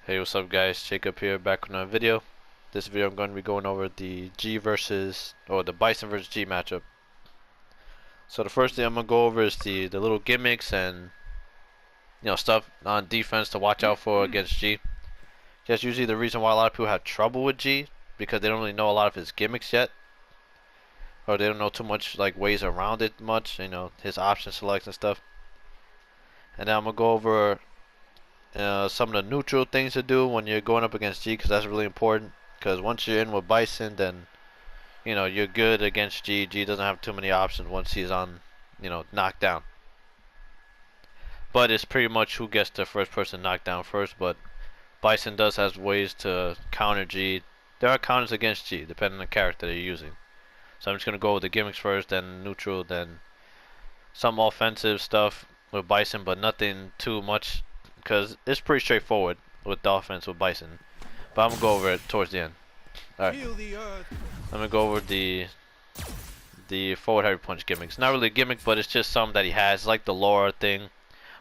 Hey, what's up guys, Jacob here, back with another video. This video I'm going to be going over the the Bison versus G matchup. So the first thing I'm going to go over is the little gimmicks and stuff on defense to watch out for against G. That's usually the reason why a lot of people have trouble with G, because they don't really know a lot of his gimmicks yet. Or they don't know too much like ways around it much, his option selects and stuff. And then I'm going to go over some of the neutral things to do when you're going up against G, because that's really important. Because once you're in with Bison, then you're good against G. G doesn't have too many options once he's on, knocked down. But it's pretty much who gets the first person knocked down first. But Bison does have ways to counter G. There are counters against G depending on the character that you're using. So I'm just gonna go with the gimmicks first, then neutral, then some offensive stuff with Bison, but nothing too much, because it's pretty straightforward with the offense with Bison. But I'm gonna go over it towards the end. Alright. I'm gonna go over the forward heavy punch gimmicks. Not really a gimmick, but it's just something that he has. It's like the Laura thing,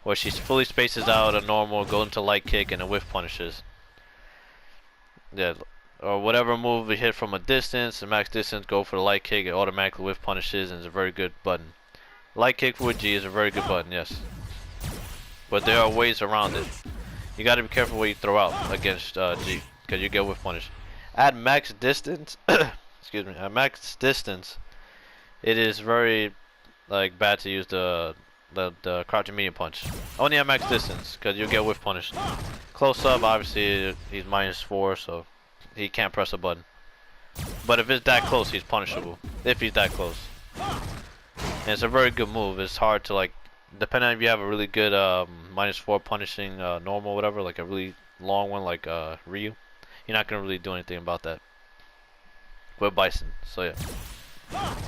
where she fully spaces out a normal, goes into light kick, and a whiff punishes. Yeah. Or whatever move we hit from a distance, the max distance, go for the light kick, it automatically whiff punishes, and it's a very good button. Light kick with G is a very good button, yes. But there are ways around it. You gotta be careful what you throw out against G, because you get whiff punish. At max distance, excuse me, at max distance, it is very bad to use the crouching medium punch. Only at max distance, because you get whiff punished. Close up, obviously he's -4, so he can't press a button. But if it's that close, he's punishable. If he's that close. And it's a very good move. It's hard to depending on if you have a really good -4 punishing normal, whatever, like a really long one like Ryu, you're not gonna really do anything about that with Bison. So yeah,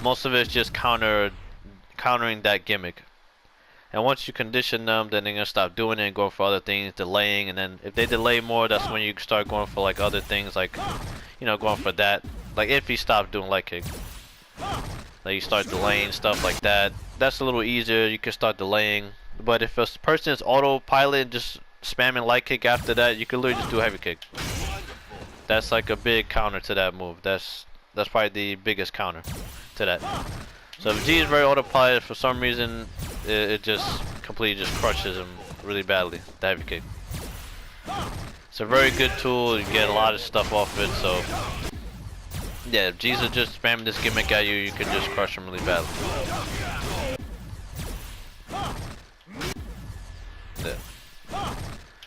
most of it's just countering that gimmick. And once you condition them, then they're gonna stop doing it and go for other things, delaying. And then if they delay more, that's when you start going for other things, going for that. Like if he stops doing light kick, you start delaying stuff like that. That's a little easier. You can start delaying. But if a person is autopilot and just spamming light kick after that, you can literally just do heavy kick. That's like a big counter to that move. That's probably the biggest counter to that. So if G is very autopilot, for some reason it just completely just crushes him really badly, the heavy kick. It's a very good tool. You get a lot of stuff off it. So yeah, if G's are just spamming this gimmick at you, you can just crush him really badly. Yeah.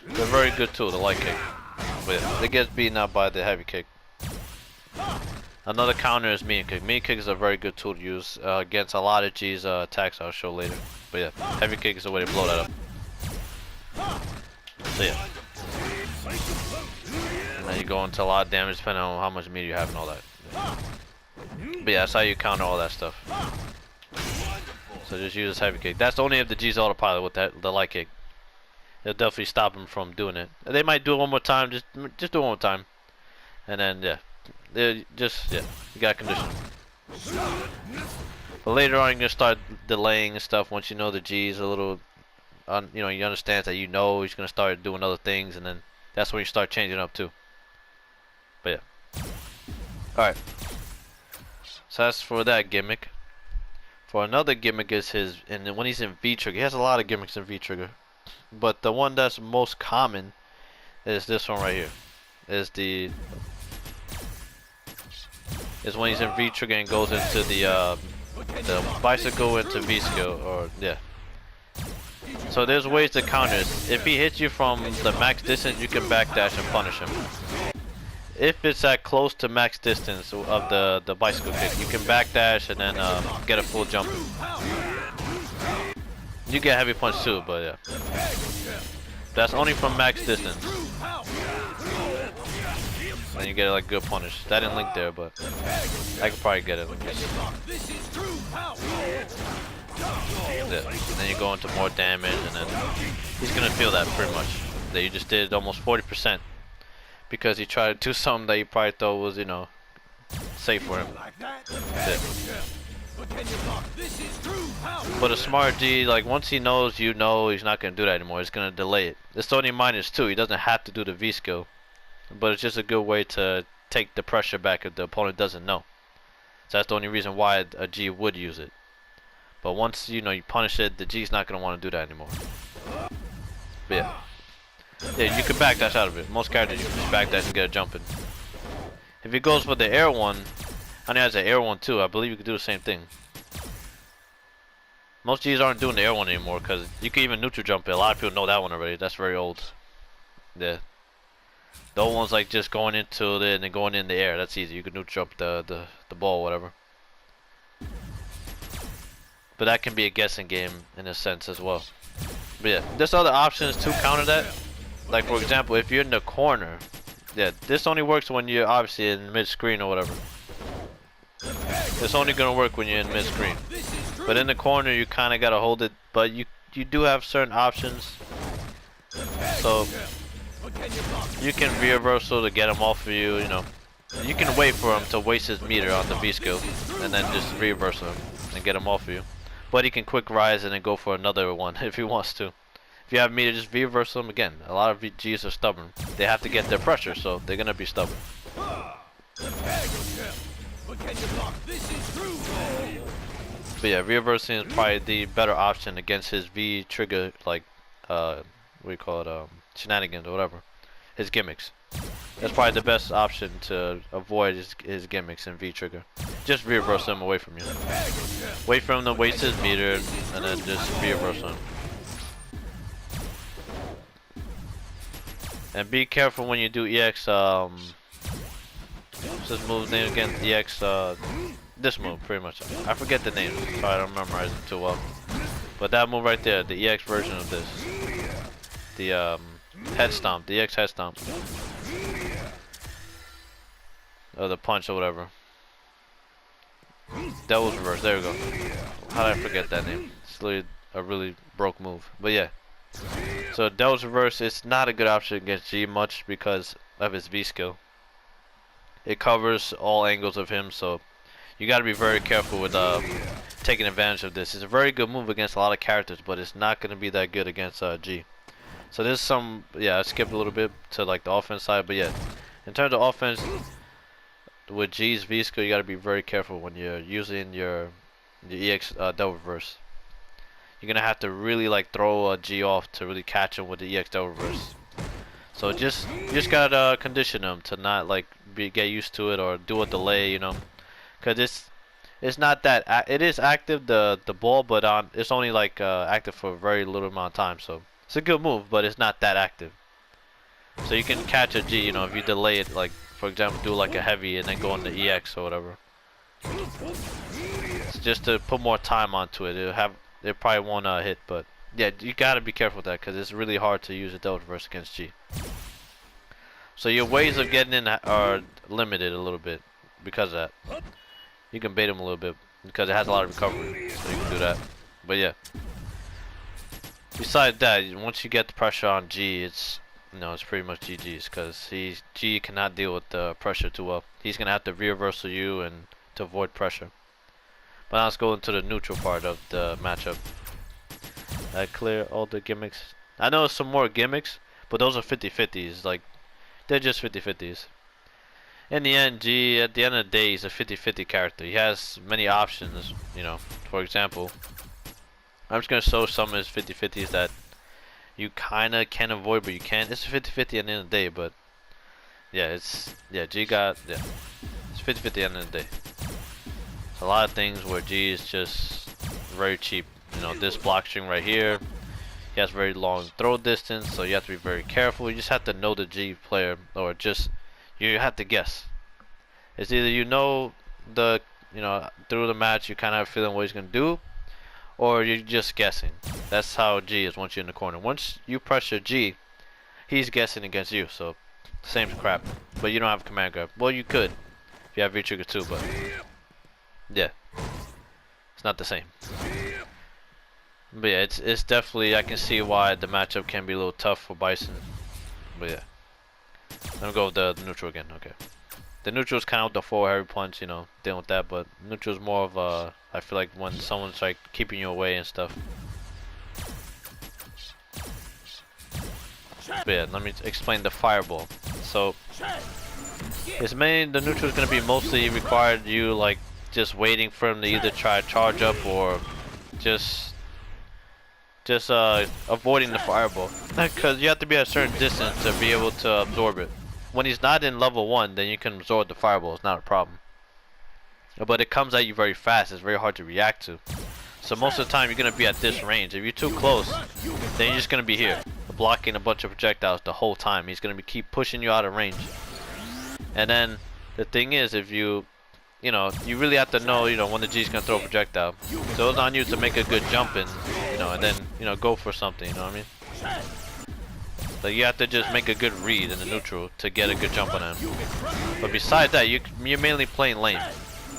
It's a very good tool, the light kick. But yeah, it gets beaten out by the heavy kick. Another counter is medium kick. Medium kick is a very good tool to use against a lot of G's attacks I'll show later. But yeah, heavy kick is a way to blow that up. So yeah. And then you go into a lot of damage depending on how much meter you have and all that. Yeah. But yeah, that's how you counter all that stuff. So just use this heavy kick. That's only if the G's autopilot with the light kick. It'll definitely stop him from doing it. They might do it one more time, just do it one more time. And then yeah. You got condition. But later on, you're gonna start delaying and stuff. Once you know the G is a little, you understand that he's gonna start doing other things, and then that's when you start changing up too. But yeah. All right. So that's for that gimmick. For another gimmick is and when he's in V trigger, he has a lot of gimmicks in V trigger, but the one that's most common is this one right here. Is when he's in V trigger and goes into the bicycle into V skill, or yeah. So there's ways to counter this. If he hits you from the max distance, you can backdash and punish him. If it's at close to max distance of the bicycle kick, you can backdash and then get a full jump. You get heavy punch too, but yeah. That's only from max distance. Then you get good punish. That didn't link there, but I could probably get it. Yeah. Then you go into more damage, and then he's gonna feel that pretty much. That you just did almost 40% because he tried to do something that you probably thought was, safe for him. Yeah. But a smart G, like once he knows you know he's not gonna do that anymore, he's gonna delay it. It's only -2. He doesn't have to do the V skill, but it's just a good way to take the pressure back if the opponent doesn't know. So that's the only reason why a G would use it. But once you punish it, the G's not gonna want to do that anymore. But yeah, you can backdash out of it. Most characters you can just backdash and get a jump in. If he goes for the air one, and he has an air one too, I believe you can do the same thing. Most G's aren't doing the air one anymore because you can even neutral jump it. A lot of people know that one already. That's very old. Yeah. The old one's like just going into it and then going in the air. That's easy. You can neutral jump the ball, whatever. But that can be a guessing game in a sense as well. But yeah, there's other options to counter that. Like for example, if you're in the corner, yeah, this only works when you're obviously in mid-screen or whatever. It's only gonna work when you're in mid-screen. But in the corner, you kind of gotta hold it. But you do have certain options. So you can reversal to get him off of you. You can wait for him to waste his meter on the V skill, and then just reversal him and get him off of you. But he can quick rise and then go for another one if he wants to. If you have meter, just reversal him again. A lot of Gs are stubborn. They have to get their pressure, so they're gonna be stubborn. But yeah, reversing is probably the better option against his V trigger, like what do you call it, shenanigans or whatever, his gimmicks. That's probably the best option to avoid his gimmicks and V trigger. Just reversal him away from you. Wait for him to waste his meter and then just reversal him. And be careful when you do EX. What's this move's name again? EX. This move, pretty much. I forget the name, so I don't memorize it too well. But that move right there, the EX version of this, the head stomp, the EX head stomp, or the punch or whatever. Devil's reverse. There we go. How did I forget that name? It's literally a really broke move. But yeah. So Devil's reverse, it's not a good option against G much because of his V skill. It covers all angles of him, so you got to be very careful with taking advantage of this. It's a very good move against a lot of characters, but it's not going to be that good against G. So there's some, yeah, I skipped a little bit to like the offense side, but yeah, in terms of offense, with G's V skill, you got to be very careful when you're using your EX Devil Reverse. You're gonna have to really like throw a G off to really catch him with the EX Devil Reverse. So you just gotta condition him to not like get used to it or do a delay, because it's not that it is active, the ball, but it's only like active for a very little amount of time. So it's a good move, but it's not that active. So you can catch a G, if you delay it, like for example, do like a heavy and then go on the EX or whatever. It's just to put more time onto it. It probably won't hit, but yeah, you gotta be careful with that because it's really hard to use a Devil Reverse against G. So your ways of getting in are limited a little bit because of that. You can bait him a little bit because it has a lot of recovery, so you can do that. But yeah. Besides that, once you get the pressure on G, it's pretty much GG's because G cannot deal with the pressure too well. He's gonna have to reversal you and to avoid pressure. But now let's go into the neutral part of the matchup. I clear all the gimmicks. I know some more gimmicks, but those are 50-50s. Like, they're just 50-50s. In the end, G, at the end of the day, he's a 50-50 character. He has many options, For example, I'm just going to show some of his 50-50s that you kind of can avoid, but you can't. It's a 50-50 at the end of the day, but yeah, it's 50-50 at the end of the day. A lot of things where G is just very cheap. This block string right here, he has very long throw distance, so you have to be very careful. You just have to know the G player, or just you have to guess. It's either through the match you kind of have a feeling what he's gonna do, or you're just guessing. That's how G is once you're in the corner. Once you pressure G, he's guessing against you. So same crap, but you don't have command grab. Well, you could if you have V trigger too, but yeah, it's not the same. But yeah, it's definitely, I can see why the matchup can be a little tough for Bison. But yeah, let me go with the neutral again. Okay. The neutral's kind of the forward heavy punch, you know, dealing with that, but neutral's more of a, I feel like when someone's like keeping you away and stuff. But yeah, let me explain the fireball. So it's mainly the neutral is gonna be mostly required you like just waiting for him to either try to charge up or just avoiding the fireball, because you have to be at a certain distance to be able to absorb it. When he's not in level 1, then you can absorb the fireball, it's not a problem. But it comes at you very fast, it's very hard to react to. So most of the time you're going to be at this range. If you're too close, then you're just going to be here, blocking a bunch of projectiles the whole time. He's going to keep pushing you out of range. And then the thing is, if you know, you really have to know, you know, when the G's going to throw a projectile. So it's on you to make a good jump and, you know, and then, you know, go for something, you know what I mean? Like you have to just make a good read in the neutral to get a good jump on him. But besides that, you're mainly playing lane.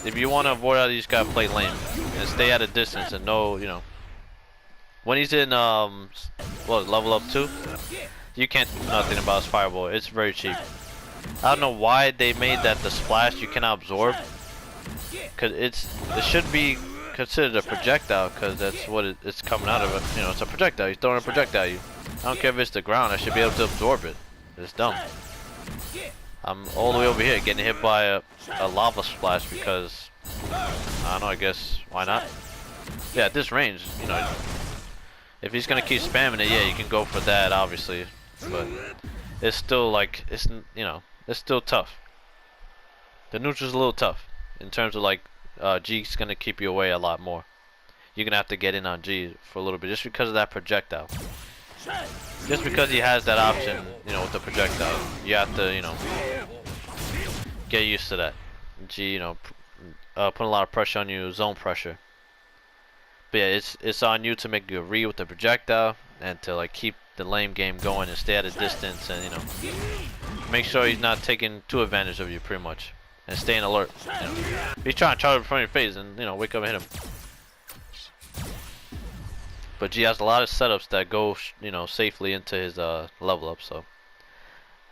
If you want to avoid all, you just gotta play lane and stay at a distance and know, you know, when he's in what, level up 2, you can't do nothing about his fireball. It's very cheap. I don't know why they made that the splash you cannot absorb, cause it should be considered a projectile, cause that's what it's coming out of it. You know, it's a projectile. He's throwing a projectile at you. I don't care if it's the ground, I should be able to absorb it. It's dumb. I'm all the way over here getting hit by a lava splash because, I don't know, I guess, why not? Yeah, at this range, you know, if he's gonna keep spamming it, yeah, you can go for that, obviously. But it's still like, it's, you know, it's still tough. The neutral's a little tough in terms of like, G's gonna keep you away a lot more. You're gonna have to get in on G for a little bit just because of that projectile. Just because he has that option, you know, with the projectile, you have to, you know, get used to that. G, you know, put a lot of pressure on you, zone pressure. But yeah, it's on you to make a read with the projectile and to like keep the lane game going and stay at a distance and, you know, make sure he's not taking too advantage of you pretty much and staying alert. You know. If he's trying to charge in front of your face and, you know, wake up and hit him. But G has a lot of setups that go, you know, safely into his level up. So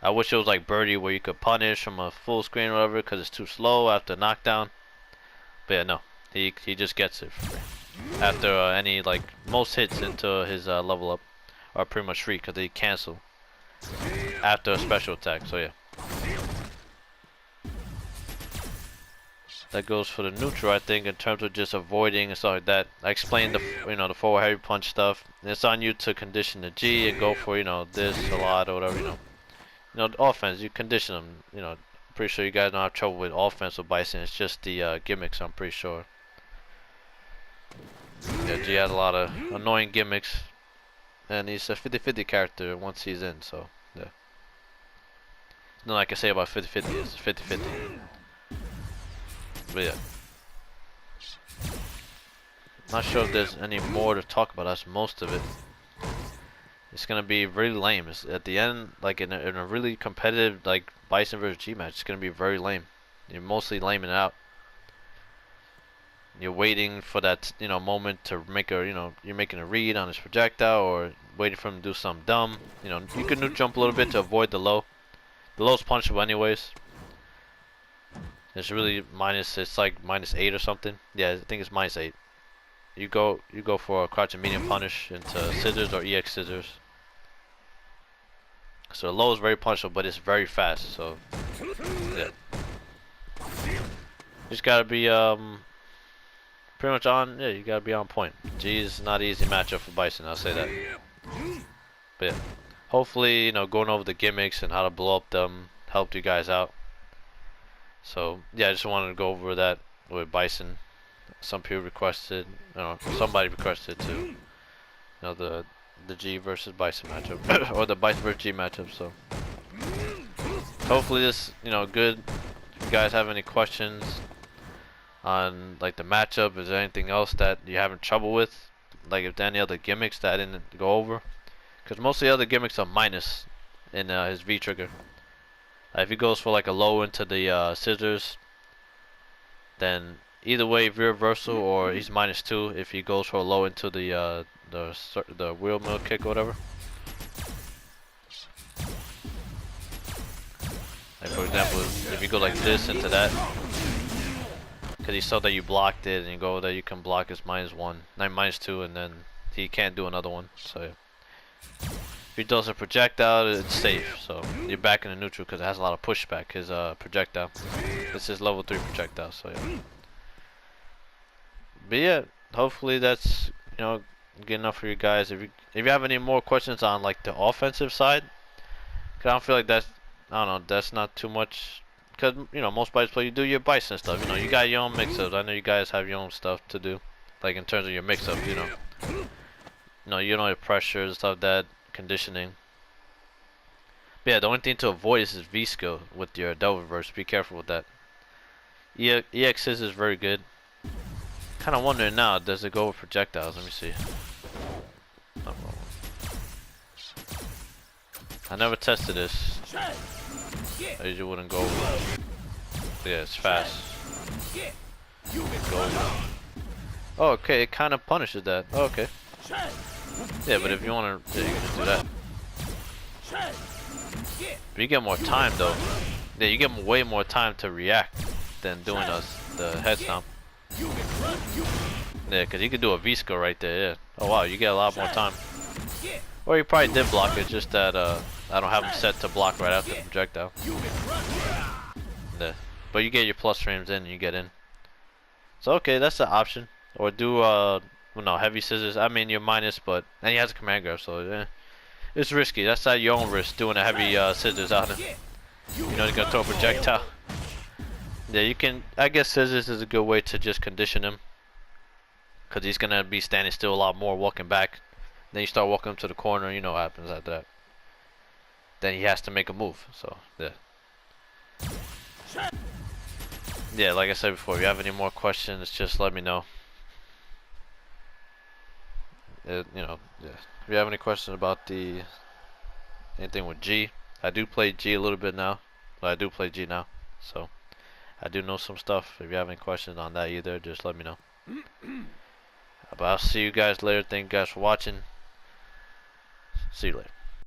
I wish it was like Birdie where you could punish from a full screen or whatever because it's too slow after knockdown. But yeah, no, he just gets it after any like most hits into his level up are pretty much free because they cancel after a special attack. So yeah. That goes for the neutral, I think, in terms of just avoiding and stuff like that. I explained the, you know, the forward heavy punch stuff. And it's on you to condition the G and go for, you know, this a lot or whatever, you know. You know, offense, you condition them. You know, I'm pretty sure you guys don't have trouble with offense with Bison. It's just the gimmicks, I'm pretty sure. Yeah, G has a lot of annoying gimmicks. And he's a 50-50 character once he's in, so, yeah. Nothing I can say about 50-50, it's 50-50. But yeah, not sure if there's any more to talk about. That's most of it. It's gonna be really lame. It's at the end, like in a really competitive like Bison versus G match, it's gonna be very lame. You're mostly laming it out. You're waiting for that, you know, moment to make a, you know, you're making a read on his projectile or waiting for him to do something dumb. You know, you can jump a little bit to avoid the low. The low's punchable anyways. It's really it's like -8 or something. Yeah, I think it's -8. You go for a crouch and medium punish into scissors or EX scissors. So the low is very punchable, but it's very fast. So yeah, you just gotta be pretty much on. Yeah, you gotta be on point. G is not an easy matchup for Bison. I'll say that. But yeah, hopefully, you know, going over the gimmicks and how to blow up them helped you guys out. So yeah, I just wanted to go over that with Bison. Some people requested, you know, somebody requested to, you know, the G versus Bison matchup or the Bison versus G matchup. So hopefully this, you know, good. If you guys have any questions on like the matchup, is there anything else that you're having trouble with? Like if there any other gimmicks that I didn't go over? Because most of the other gimmicks are minus in his V trigger. If he goes for like a low into the scissors, then either way, reversal or he's -2 if he goes for a low into the wheel mill kick or whatever. Like for example, if you go like this into that, because he saw that you blocked it, and you go that you can block his -1, not -2, and then he can't do another one. So yeah. If he does a projectile, it's safe. So you're back in the neutral because it has a lot of pushback. His projectile. This is level 3 projectile. So yeah. But yeah, hopefully that's good enough for you guys. If you have any more questions on like the offensive side, cause I don't feel like I don't know, that's not too much. Cause most Bison play, you do your Bison stuff. You got your own mix-ups. I know you guys have your own stuff to do, like in terms of your mix-ups. You know your pressures, stuff that conditioning. But yeah, the only thing to avoid is V skill with your Devil Reverse. Be careful with that. EX is very good. Kind of wondering now, does it go with projectiles? Let me see. No problem. I never tested this. I usually wouldn't go with it. Yeah, it's fast. Go. Oh, okay, it kind of punishes that. Oh, okay. Yeah, but if you want to, yeah, you can just do that. But you get more time though. Yeah, you get way more time to react than doing the head stomp. Yeah, because you can do a V-skill right there, yeah. Oh wow, you get a lot more time. Or you probably did block it, just that I don't have them set to block right after the projectile. Yeah. But you get your plus frames in and you get in. So okay, that's the option. Or do well, no, heavy scissors. I mean you're minus, but and he has a command grab, so yeah. It's risky. That's at your own risk doing a heavy scissors out of him. He's gonna throw a projectile. Yeah, you can. I guess scissors is a good way to just condition him, cause he's gonna be standing still a lot more, walking back. Then you start walking him to the corner. You know what happens after that. Then he has to make a move. So yeah. Yeah, like I said before, if you have any more questions, just let me know. Yeah. If you have any questions about anything with G, I do play G a little bit now. But I do play G now, so I do know some stuff. If you have any questions on that either, just let me know. But I'll see you guys later. Thank you guys for watching. See you later.